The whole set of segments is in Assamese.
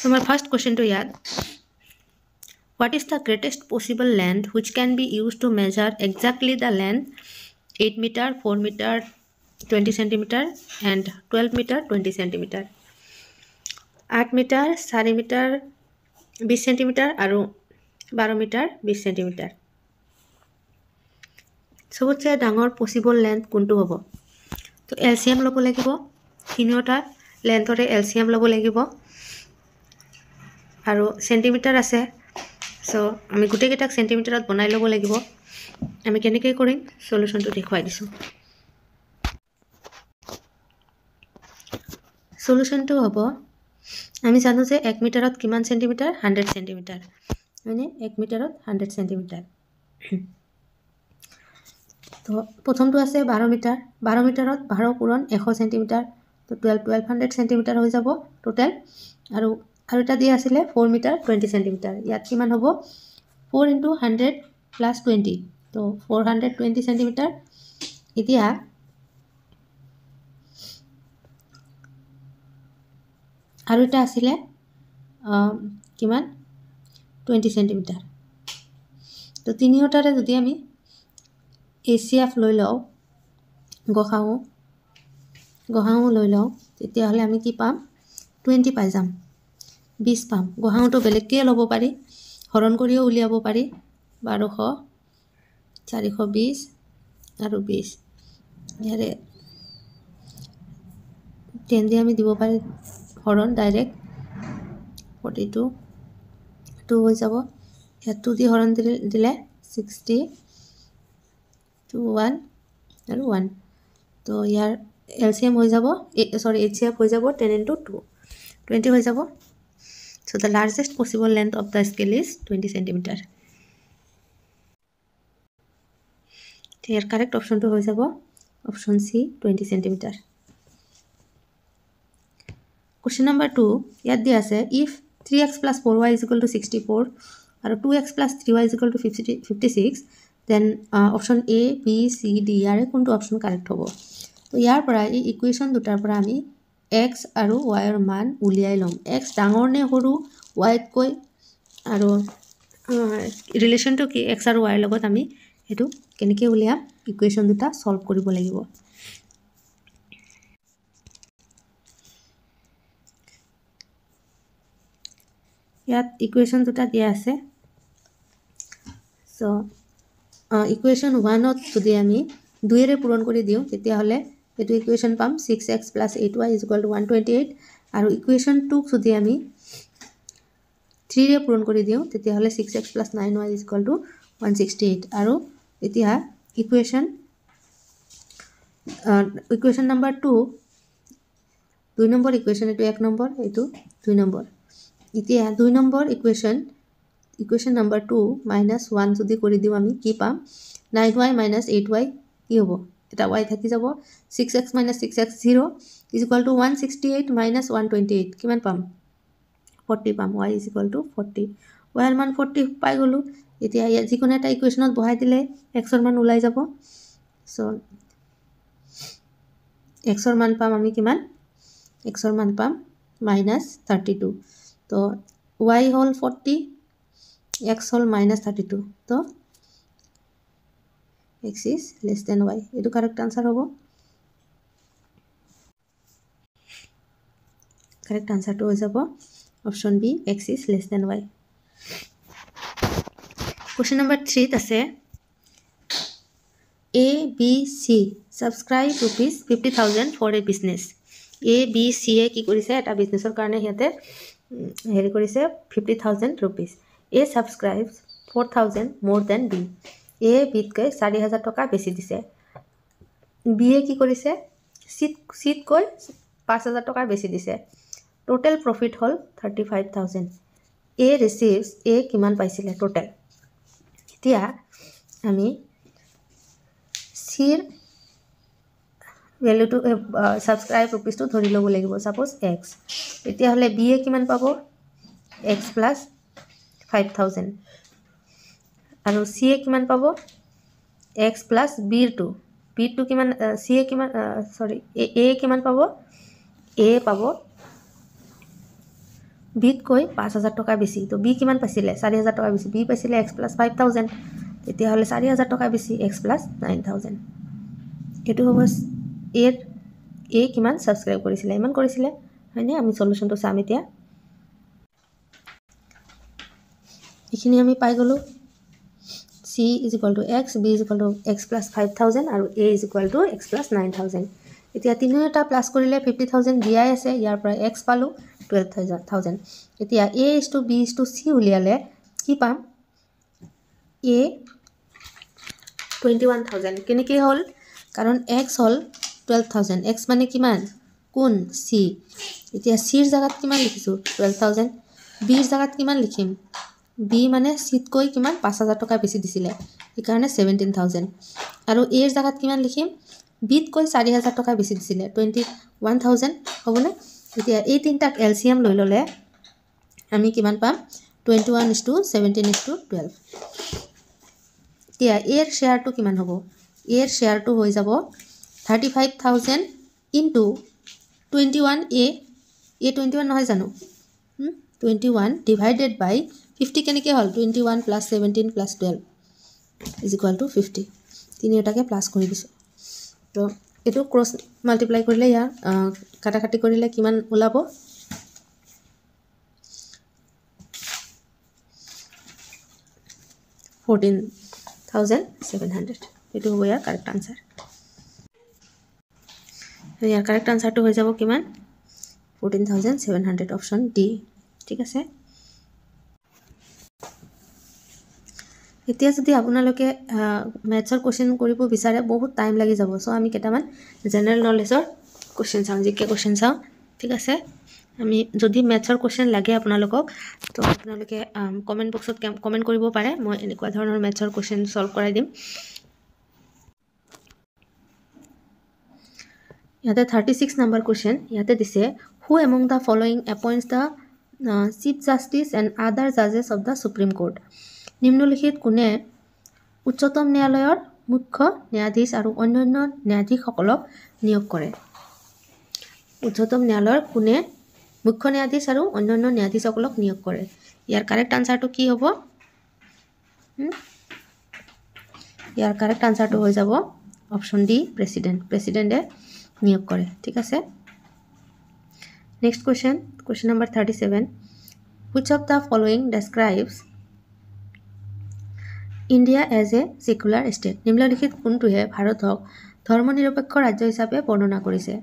So my first question to Yad. What is the greatest possible length which can be used to measure exactly the length 8 meter, 4 meter, 20 centimeter and 12 meter, 20 centimeter. 8 meter, 4 meter, 20 centimeter আৰু 12 meter, 20 centimeter. সবতছে ডাঙৰ পসিবল লেন্থ কোনটো হ'ব? তো এলসিএম ল'ব লাগিব। তিনিওটা লেন্থৰে এলসিএম ল'ব লাগিব আৰু সেন্টিমিটাৰ আছে। সো আমি গোটেইকেইটাক সেন্টিমিটাৰত বনাই ল'ব লাগিব। আমি কেনেকৈ কৰিম সলিউশনটো দেখুৱাই দিছোঁ। সলিউশনটো হ'ব আমি জানো যে 1 মিটাৰত কিমান সেন্টিমিটাৰ 100 সেন্টিমিটাৰ মানে 1 মিটাৰত 100 সেন্টিমিটাৰ। তো প্ৰথমটো আছে 12 মিটাৰ 12 মিটাৰত 12 পূৰণ 100 সেন্টিমিটাৰ তো 1200 সেন্টিমিটাৰ হৈ যাব টোটাল। আৰু এটা দিয়া আছিলে 4 মিটাৰ 20 সেন্টিমিটাৰ। ইয়াত কিমান হ'ব 4 × 100 + 20 তো 420 সেন্টিমিটাৰ। এতিয়া আৰু এটা আছিলে কিমান 20 সেন্টিমিটাৰ। তো তিনিওটাৰে যদি আমি এচিএফ লৈ লওঁ গহাও লৈ লওঁ তেতিয়াহ'লে আমি কি পাম 20 পাই যাম 20 পাম। গহাওটো বেলেগকৈ ল'ব পাৰি হৰণ কৰিও উলিয়াব পাৰি 1200 420 আৰু 20 ইয়াৰে 10 দিয়ে আমি দিব পাৰি হৰণ ডাইৰেক্ট 42 2 হৈ যাব। ইয়াত 2 দি হৰণ দিলে 60 2 1 আৰু 1 তো ইয়াৰ এলসিএম হৈ যাব এইচসিএফ হৈ যাব 10 × 2 20 হৈ যাব। So the largest possible length of the scale is 20 centimeter. Here correct option to হৈ যাব option C 20 centimeter. Question number 2 ইয়াত দিয়া আছে if 3x + 4y = 64 আৰু 2x + 3y = 56 then option A B C D ইয়াৰে কোনটো option correct হ'ব? তো ইয়াৰ পৰা এই ইকুৱেশ্যন দুটাৰ পৰা আমি x আৰু y ৰ মান উলিয়াই ল'ম। x ডাঙৰ নে সৰু y তকৈ আৰু ৰিলেশ্যনটো কি x আৰু y লগত আমি সেইটো কেনেকৈ উলিয়াম ইকুৱেশ্যন দুটা সলভ কৰিব লাগিব। ইয়াত ইকুৱেশ্যন দুটা দিয়া আছে। সো ইকুৱেশ্যন 1ত যদি আমি 2ৰে পূৰণ কৰি দিওঁ তেতিয়াহ'লে এইটো ইকুৱেশ্যন পাম 6x + 8y = 128 আৰু ইকুৱেশ্যন 2ক যদি আমি 3ৰে পূৰণ কৰি দিওঁ তেতিয়াহ'লে 6x + 9y = 168 আৰু এতিয়া ইকুৱেশ্যন নম্বৰ 2 2 নম্বৰ ইকুৱেশ্যন এইটো 1 নম্বৰ এইটো 2 নম্বৰ। এতিয়া 2 নম্বৰ ইকুৱেশ্যন নম্বৰ 2 -1 যদি কৰি দিওঁ আমি কি পাম 9y - 8y কি হ'ব এটা y থাকি যাব 6x - 6x 0 = 168 - 128 কিমান পাম 40 পাম y = 40 y ৰ মান 40 পাই গ'লো। এতিয়া যিকোনো এটা ইকুৱেশ্যনত বহাই দিলে x ৰ মান ওলাই যাব। সো x ৰ মান পাম আমি কিমান x ৰ মান পাম -32 তো y হ'ল 40 x হ'ল -32 তো x is less than y এইটো কারেক্ট আনসার হ'ব। কারেক্ট আনসারটো হৈ যাব option B x is less than y। Question number 3 আছে A B C subscribe ₹50,000 for a business। A B C এ কি কৰিছে এটা বিজনেছৰ কাৰণে সিহঁতে হেৰি কৰিছে 50,000 rupees। A subscribes 4,000 more than B। A বিতকৈ 4,000 টকা বেছি দিছে। B এ কি কৰিছে চিতকৈ 5,000 টকা বেছি দিছে। টোটেল প্ৰফিট হ'ল 35,000। A receives A কিমান পাইছিলে টোটেল। এতিয়া আমি চিৰ ভ্যালুটো সাবস্ক্ৰাইব ৰুপিসটো ধৰি ল'ব লাগিব সাপোজ x তেতিয়াহ'লে b এ কিমান পাব x + 5,000 আৰু c এ কিমান পাব x + b2 কিমান c এ কিমান a কিমান পাব a পাব বিতকৈ 5000 টকা বেছি তো বি কিমান পাইছিলে 4000 টকা বেছি বি পাইছিলে x + 5000 তেতিয়াহ'লে 4000 টকা বেছি x + 9000 এটো হ'ব এ কিমান সাবস্ক্ৰাইব কৰিছিলে ইমান কৰিছিলে হয়নে আমি সলিউশনটো চাম এতিয়া এখিনি আমি পাই গলো c = x b = x + 5000 আৰু a = x + 9000 এতিয়া তিনিটা প্লাস কৰিলে 50000 দিয়াই আছে ইয়াৰ পৰা x পালো 12000 এতিয়া a * b * c উলিয়ালে কি পাম a 21000 কেনেকৈ হল কাৰণ x হল 12000 x মানে কিমান কোন c এতিয়া c ৰ জাগাত কিমান লিখিছো 12000 b ৰ জাগাত কিমান লিখিম b মানে c তকৈ কিমান 5000 টকা বেছি দিছিলে এই কাৰণে 17000 আৰু a ৰ জাগাত কিমান লিখিম b তকৈ 4000 টকা বেছি দিছিলে 21000 হ'বনে এতিয়া এই তিনটাক এলসিএম লৈ ললে আমি কিমান পাম 21:17:12 এতিয়া a ৰ শেয়াৰটো কিমান হ'ব a ৰ শেয়াৰটো হৈ যাব 35000 into 21a a 21 নহয় জানো 21 divided by 50 কেনেকৈ হল 21 + 17 + 12 = 50 তিনিটাকে প্লাস কৰি দিছো তো এটো ক্ৰস মাল্টিপ্লাই কৰিলে ইয়া কাটাকাটি কৰিলে কিমান ওলাব 14700 এটো হ'ব ইয়াৰ কাৰেক্ট আনসাৰ ইয়াৰ কারেক্ট আনসারটো হৈ যাব কিমান 14700 অপশন ডি ঠিক আছে এতিয়া যদি আপোনালোকে ম্যাথছৰ কোশ্চেন কৰিব বিচাৰে বহুত টাইম লাগি যাব সো আমি কেটামান জেনাৰেল নলেজৰ কোশ্চেন চাওঁ জিকে কোশ্চেন চাওঁ ঠিক আছে আমি যদি ম্যাথছৰ কোশ্চেন লাগে আপোনালোকক তো আপোনালোকে কমেন্ট বক্সত কমেন্ট কৰিব পাৰে মই এনেকুৱা ধৰণৰ ম্যাথছৰ কোশ্চেন সলভ কৰাই দিম ইয়াতে 36 নম্বৰ কোশ্চেন ইয়াতে দিছে who among the following appoints the chief justice and other judges of the supreme court নিম্নলিখিত কোনে উচ্চতম ন্যায়ালয়ৰ মুখ্য ন্যায়াধীশ আৰু অন্যান্য ন্যায়াধীশসকলক নিয়োগ কৰে উচ্চতম ন্যায়ালয়ৰ কোনে মুখ্য ন্যায়াধীশ আৰু অন্যান্য ন্যায়াধীশসকলক নিয়োগ কৰে ইয়াৰ কাৰেক্ট আনসাৰটো কি হ'ব ইয়াৰ কাৰেক্ট আনসাৰটো হৈ যাব অপশন ডি প্ৰেসিডেন্টে নিয়োগ কৰে ঠিক আছে next question number 37 which of the following describes India as a secular state নিম্নলিখিত কোনটোহে ভাৰতক ধৰ্মনিৰপেক্ষ ৰাজ্য হিচাপে বৰ্ণনা কৰিছে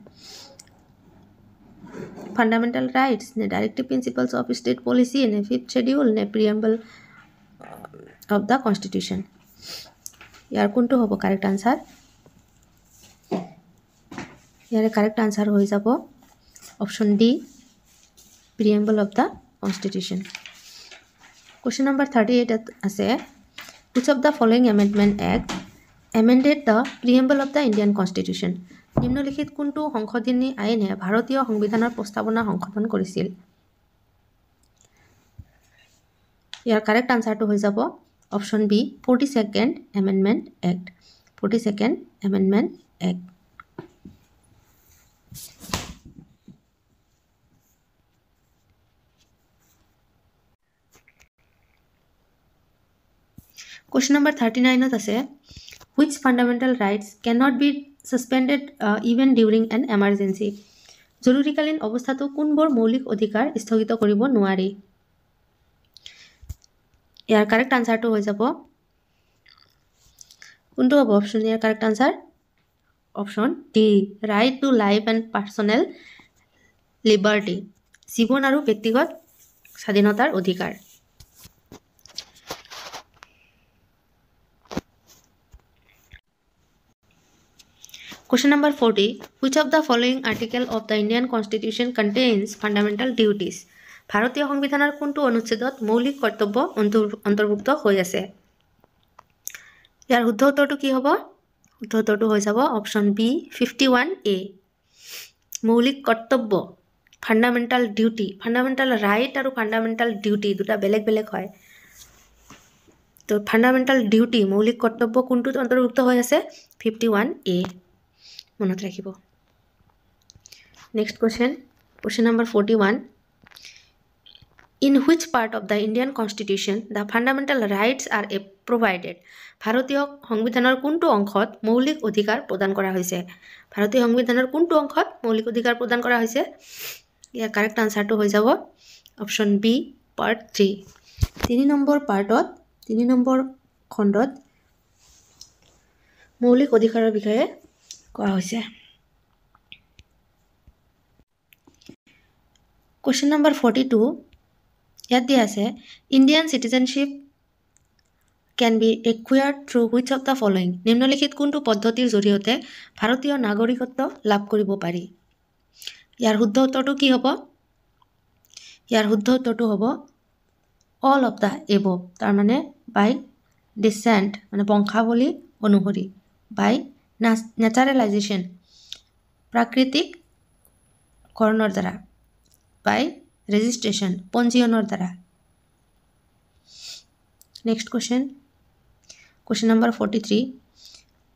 ফান্ডামেন্টাল রাইটস নে directive principles of state policy নে ফিফথ শিডিউল নে প্রিএম্বল অফ দ্য কনস্টিটিউশন ইয়াৰ কোনটো হ'ব কাৰেক্ট আনসাৰ ইয়াৰ কারেক্ট আনসার হৈ যাব option D preamble of the constitution question number 38 আছে which of the following amendment act amended the preamble of the Indian Constitution নিম্নলিখিত কোনটো সংশোধনী আইনে ভাৰতীয় সংবিধানৰ প্ৰস্তাৱনা সংশোধন কৰিছিল ইয়াৰ কারেক্ট আনসারটো হৈ যাব option B 42nd Amendment Act 42nd Amendment Act Question number 39 আছে which fundamental rights cannot be suspended even during an emergency জৰুৰীকালীন অৱস্থাতো কোনবোৰ মৌলিক অধিকাৰ স্থগিত কৰিব নোৱাৰি ইয়াৰ কাৰেক্ট আনসাৰটো হৈ যাব কোনটো হ'ব অপশন ইয়াৰ correct answer option D right to life and personal liberty জীবন আৰু ব্যক্তিগত স্বাধীনতাৰ অধিকাৰ Question number 40 which of the following article of the Indian Constitution contains fundamental duties ভাৰতীয় সংবিধানৰ কোনটো অনুচ্ছেদত মৌলিক কৰ্তব্য অন্তৰ্ভুক্ত হৈ আছে ইয়াৰ শুদ্ধ উত্তৰটো কি হ'ব শুদ্ধ উত্তৰটো হৈ যাব অপশন বি 51A মৌলিক কৰ্তব্য ফান্ডামেন্টাল ডিউটি ফান্ডামেন্টাল ৰাইট আৰু ফান্ডামেন্টাল ডিউটি দুটা বেলেগ বেলেগ হয় তো ফান্ডামেন্টাল ডিউটি মৌলিক কৰ্তব্য কোনটোত অন্তৰ্ভুক্ত হৈ আছে 51A মনত ৰাখিব next question number 41 In which part of the Indian Constitution the fundamental rights are provided? ভাৰতীয় সংবিধানৰ কোনটো অংশত মৌলিক অধিকাৰ প্ৰদান কৰা হৈছে? ভাৰতীয় সংবিধানৰ কোনটো অংশত মৌলিক অধিকাৰ প্ৰদান কৰা হৈছে? ইয়াৰ কাৰেক্ট আনসাৰটো হৈ যাব অপশ্যন বি পাৰ্ট 3। 3 নম্বৰ পাৰ্টত 3 নম্বৰ খণ্ডত মৌলিক অধিকাৰৰ বিষয়ে কোৱা হৈছে। Question number 42 ইয়াত দিয়া আছে Indian citizenship can be acquired through which of the following? নিম্নলিখিত কোনটো পদ্ধতিৰ জৰিয়তে ভাৰতীয় নাগৰিকত্ব লাভ কৰিব পাৰি? ইয়াৰ শুদ্ধ উত্তৰটো কি হ'ব? ইয়াৰ শুদ্ধ উত্তৰটো হ'ব all of the above, তাৰ মানে by descent মানে বংশাৱলী অনুসৰি, by naturalization প্ৰাকৃতিক কৰণৰ দ্বাৰা, by registration পঞ্জীয়নৰ দ্বাৰা। Next question number 43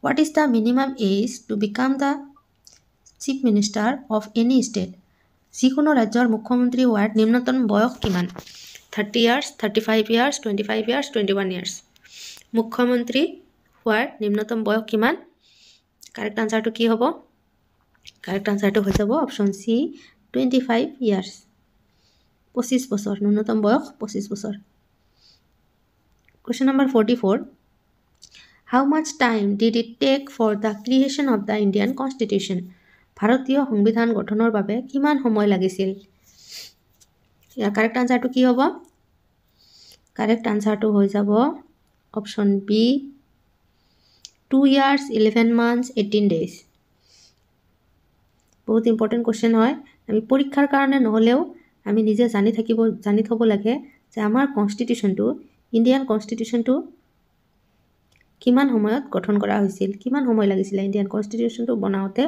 what is the minimum age to become the chief minister of any state? যিকোনো ৰাজ্যৰ মুখ্যমন্ত্ৰী হোৱাৰ নিম্নতম বয়স কিমান? 30 years, 35 years, 25 years, 21 years। মুখ্যমন্ত্ৰী হোৱাৰ নিম্নতম বয়স কিমান? কাৰেক্ট আনসাৰটো কি হ'ব? কাৰেক্ট আনসাৰটো হৈ যাব অপশ্যন সি 25 years। 25 বছৰ, ন্যূনতম বয়স 25 বছৰ। Question number 44 how much time did it take for the creation of the Indian Constitution? ভাৰতীয় সংবিধান গঠনৰ বাবে কিমান সময় লাগিছিল? ইয়াৰ কাৰেক্ট আনসাৰটো কি হ'ব? কাৰেক্ট আনসাৰটো হৈ যাব option B 2 years 11 months 18 days। বহুত ইম্পৰ্টেণ্ট কুৱেশ্যন হয়। আমি পৰীক্ষাৰ কাৰণে নহ'লেও আমি নিজে জানি থ'ব লাগে যে আমাৰ কনষ্টিটিউশ্যনটো ইণ্ডিয়ান কনষ্টিটিউশ্যনটো কিমান সময়ত গঠন কৰা হৈছিল, কিমান সময় লাগিছিলে ইণ্ডিয়ান কনষ্টিটিউশ্যনটো বনাওঁতে?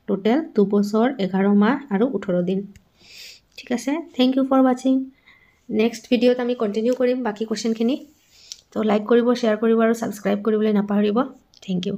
টোটেল 2 বছৰ 11 মাহ আৰু 18 দিন। ঠিক আছে, থেংক ইউ ফৰ ৱাচিং। নেক্সট ভিডিঅ'ত আমি কণ্টিনিউ কৰিম বাকী কুৱেশ্যনখিনি। তো লাইক কৰিব, শ্বেয়াৰ কৰিব আৰু ছাবস্ক্ৰাইব কৰিবলৈ নাপাহৰিব। Thank U.